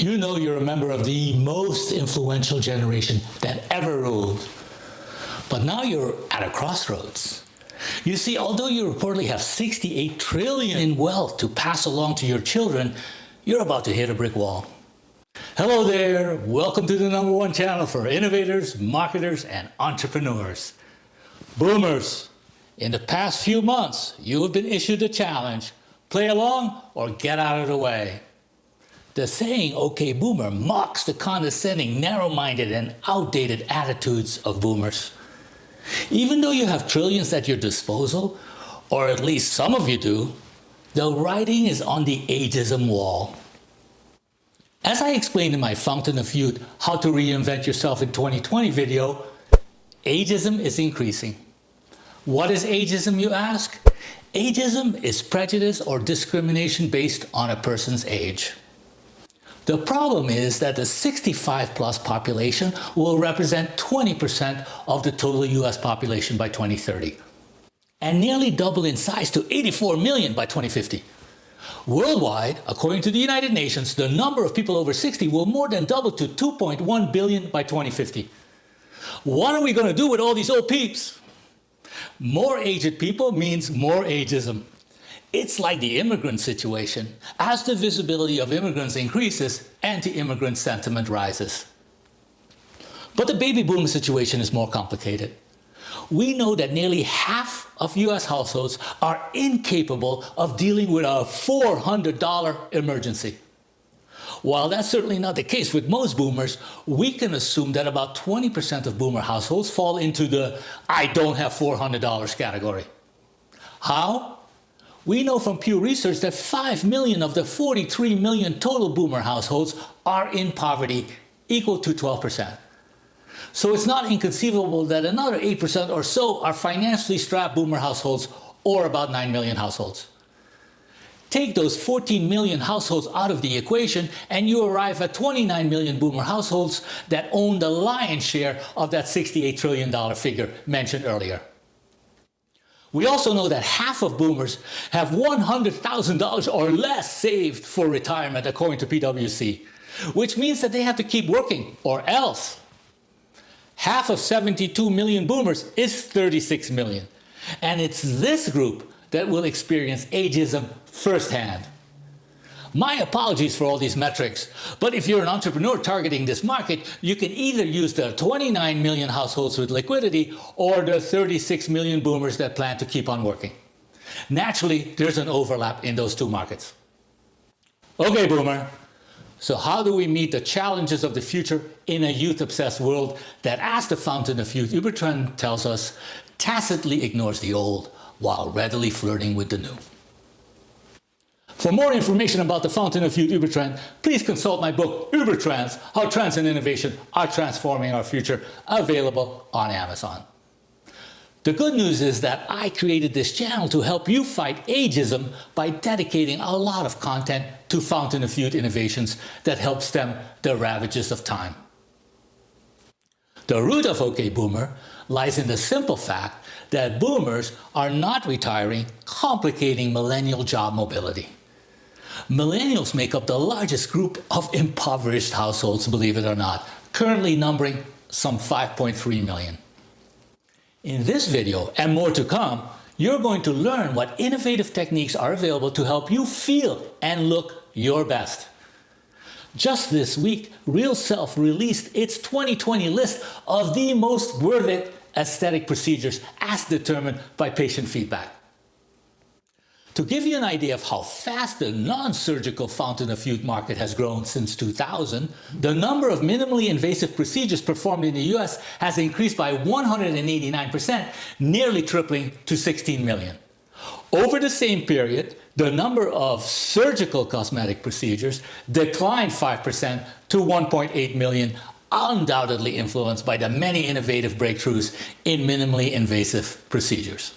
You know you're a member of the most influential generation that ever ruled. But now you're at a crossroads. You see, although you reportedly have 68 trillion in wealth to pass along to your children, you're about to hit a brick wall. Hello there, welcome to the #1 channel for innovators, marketers, and entrepreneurs. Boomers, in the past few months, you have been issued a challenge. Play along or get out of the way. The saying, "Okay, boomer," mocks the condescending, narrow-minded, and outdated attitudes of boomers. Even though you have trillions at your disposal, or at least some of you do, the writing is on the ageism wall. As I explained in my Fountain of Youth, How to Reinvent Yourself in 2020 video, ageism is increasing. What is ageism, you ask? Ageism is prejudice or discrimination based on a person's age. The problem is that the 65 plus population will represent 20% of the total US population by 2030, and nearly double in size to 84 million by 2050. Worldwide, according to the United Nations, the number of people over 60 will more than double to 2.1 billion by 2050. What are we going to do with all these old peeps? More aged people means more ageism. It's like the immigrant situation. As the visibility of immigrants increases, anti-immigrant sentiment rises. But the baby boom situation is more complicated. We know that nearly half of US households are incapable of dealing with a $400 emergency. While that's certainly not the case with most boomers, we can assume that about 20% of boomer households fall into the "I don't have $400" category. How? We know from Pew Research that 5 million of the 43 million total boomer households are in poverty, equal to 12%. So it's not inconceivable that another 8% or so are financially strapped boomer households, or about 9 million households. Take those 14 million households out of the equation and you arrive at 29 million boomer households that own the lion's share of that $68 trillion figure mentioned earlier. We also know that half of boomers have $100,000 or less saved for retirement, according to PwC, which means that they have to keep working, or else. Half of 72 million boomers is 36 million, and it's this group that will experience ageism firsthand. My apologies for all these metrics, but if you're an entrepreneur targeting this market, you can either use the 29 million households with liquidity or the 36 million boomers that plan to keep on working. Naturally, there's an overlap in those two markets. Okay, boomer, so how do we meet the challenges of the future in a youth-obsessed world that, as the Fountain of Youth Übertrend tells us, tacitly ignores the old while readily flirting with the new? For more information about the Fountain of Youth Übertrend, please consult my book, Übertrends, How Trends and Innovation Are Transforming Our Future, available on Amazon. The good news is that I created this channel to help you fight ageism by dedicating a lot of content to Fountain of Youth innovations that help stem the ravages of time. The root of OK Boomer lies in the simple fact that boomers are not retiring, complicating millennial job mobility. Millennials make up the largest group of impoverished households, believe it or not, currently numbering some 5.3 million. In this video, and more to come, you're going to learn what innovative techniques are available to help you feel and look your best. Just this week, RealSelf released its 2020 list of the most worth it aesthetic procedures as determined by patient feedback. To give you an idea of how fast the non-surgical Fountain of Youth market has grown since 2000, the number of minimally invasive procedures performed in the US has increased by 189%, nearly tripling to 16 million. Over the same period, the number of surgical cosmetic procedures declined 5% to 1.8 million, undoubtedly influenced by the many innovative breakthroughs in minimally invasive procedures.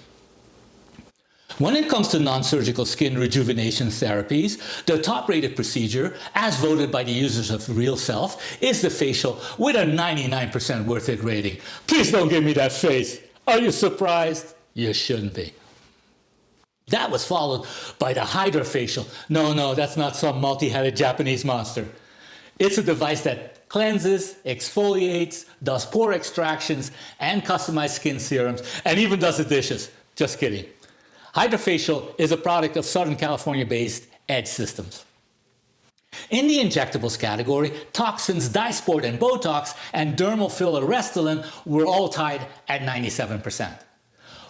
When it comes to non-surgical skin rejuvenation therapies, the top-rated procedure, as voted by the users of RealSelf, is the facial with a 99% worth it rating. Please don't give me that face. Are you surprised? You shouldn't be. That was followed by the Hydra facial. No, that's not some multi-headed Japanese monster. It's a device that cleanses, exfoliates, does pore extractions, and customized skin serums, and even does the dishes. Just kidding. Hydrofacial is a product of Southern California-based Edge Systems. In the injectables category, toxins Dysport and Botox and dermal filler Restylane were all tied at 97%.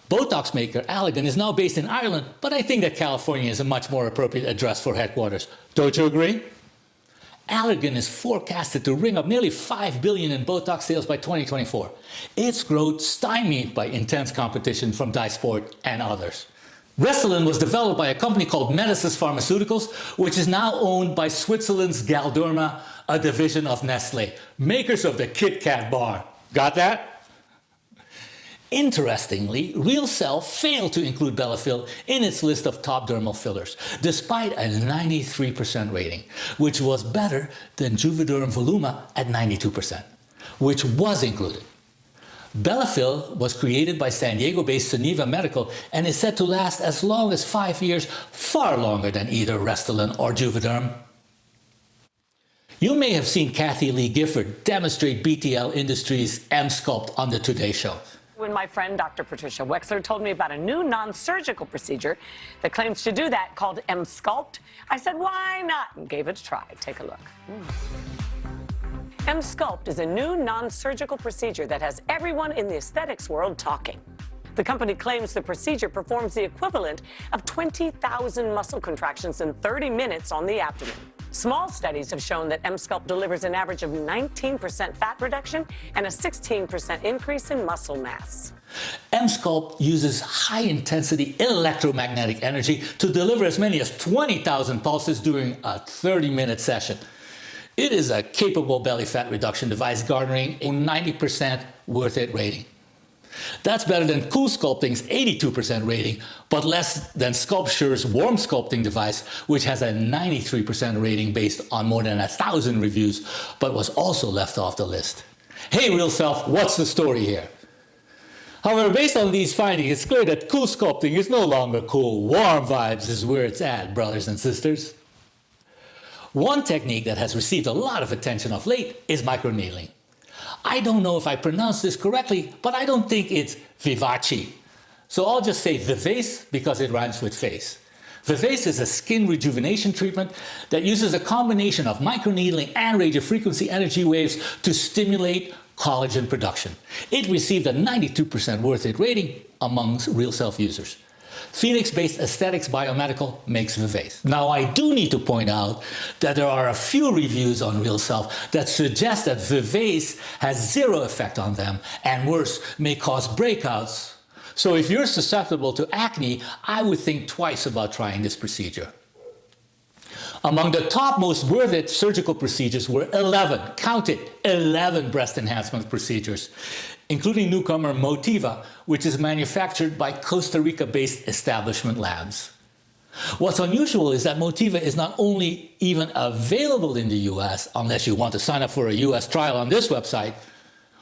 Botox maker Allergan is now based in Ireland, but I think that California is a much more appropriate address for headquarters. Don't you agree? Allergan is forecasted to ring up nearly $5 billion in Botox sales by 2024. Its growth stymied by intense competition from Dysport and others. Restylane was developed by a company called Medicis Pharmaceuticals, which is now owned by Switzerland's Galderma, a division of Nestlé, makers of the Kit Kat bar. Got that? Interestingly, RealSelf failed to include Belafil in its list of top dermal fillers, despite a 93% rating, which was better than Juvederm Voluma at 92%, which was included. Belafil was created by San Diego-based Suniva Medical and is said to last as long as 5 years, far longer than either Restylane or Juvederm. You may have seen Kathy Lee Gifford demonstrate BTL Industries M-Sculpt on the Today Show. When my friend Dr. Patricia Wexler told me about a new non-surgical procedure that claims to do that called M-Sculpt, I said, why not? And gave it a try. Take a look. M-Sculpt is a new non-surgical procedure that has everyone in the aesthetics world talking. The company claims the procedure performs the equivalent of 20,000 muscle contractions in 30 minutes on the abdomen. Small studies have shown that M-Sculpt delivers an average of 19% fat reduction and a 16% increase in muscle mass. M-Sculpt uses high-intensity electromagnetic energy to deliver as many as 20,000 pulses during a 30-minute session. It is a capable belly fat reduction device garnering a 90% worth it rating. That's better than Cool Sculpting's 82% rating, but less than Sculpture's Warm Sculpting device, which has a 93% rating based on more than 1,000 reviews, but was also left off the list. Hey, RealSelf, what's the story here? However, based on these findings, it's clear that Cool Sculpting is no longer cool. Warm vibes is where it's at, brothers and sisters. One technique that has received a lot of attention of late is microneedling. I don't know if I pronounced this correctly, but I don't think it's Vivace. So I'll just say Vivace because it rhymes with face. Vivace is a skin rejuvenation treatment that uses a combination of microneedling and radiofrequency energy waves to stimulate collagen production. It received a 92% worth it rating amongst RealSelf users. Phoenix-based Aesthetics Biomedical makes Vivace. Now, I do need to point out that there are a few reviews on RealSelf that suggest that Vivace has zero effect on them, and worse, may cause breakouts. So if you're susceptible to acne, I would think twice about trying this procedure. Among the top most worth it surgical procedures were 11, count it, 11 breast enhancement procedures, including newcomer Motiva, which is manufactured by Costa Rica-based Establishment Labs. What's unusual is that Motiva is not only even available in the US, unless you want to sign up for a US trial on this website.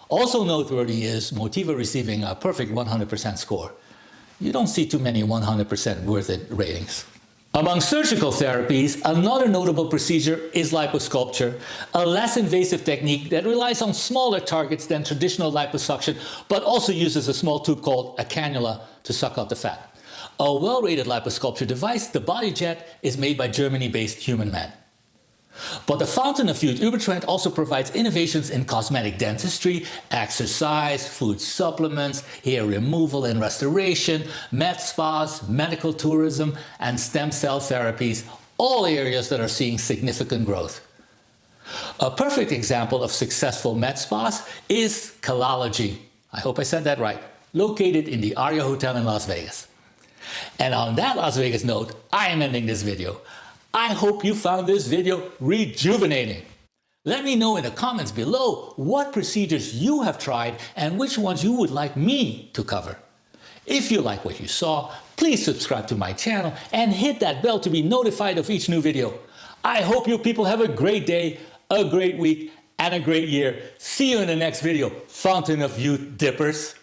Also noteworthy is Motiva receiving a perfect 100% score. You don't see too many 100% worth it ratings. Among surgical therapies, another notable procedure is liposculpture, a less invasive technique that relies on smaller targets than traditional liposuction, but also uses a small tube called a cannula to suck out the fat. A well-rated liposculpture device, the BodyJet, is made by Germany-based HumanMed. But the Fountain of Youth Ubertrend also provides innovations in cosmetic dentistry, exercise, food supplements, hair removal and restoration, med spas, medical tourism, and stem cell therapies, all areas that are seeing significant growth. A perfect example of successful med spas is Kalology, I hope I said that right, located in the Aria Hotel in Las Vegas. And on that Las Vegas note, I am ending this video. I hope you found this video rejuvenating. Let me know in the comments below what procedures you have tried and which ones you would like me to cover. If you like what you saw, please subscribe to my channel and hit that bell to be notified of each new video. I hope you people have a great day, a great week, and a great year. See you in the next video, Fountain of Youth Dippers.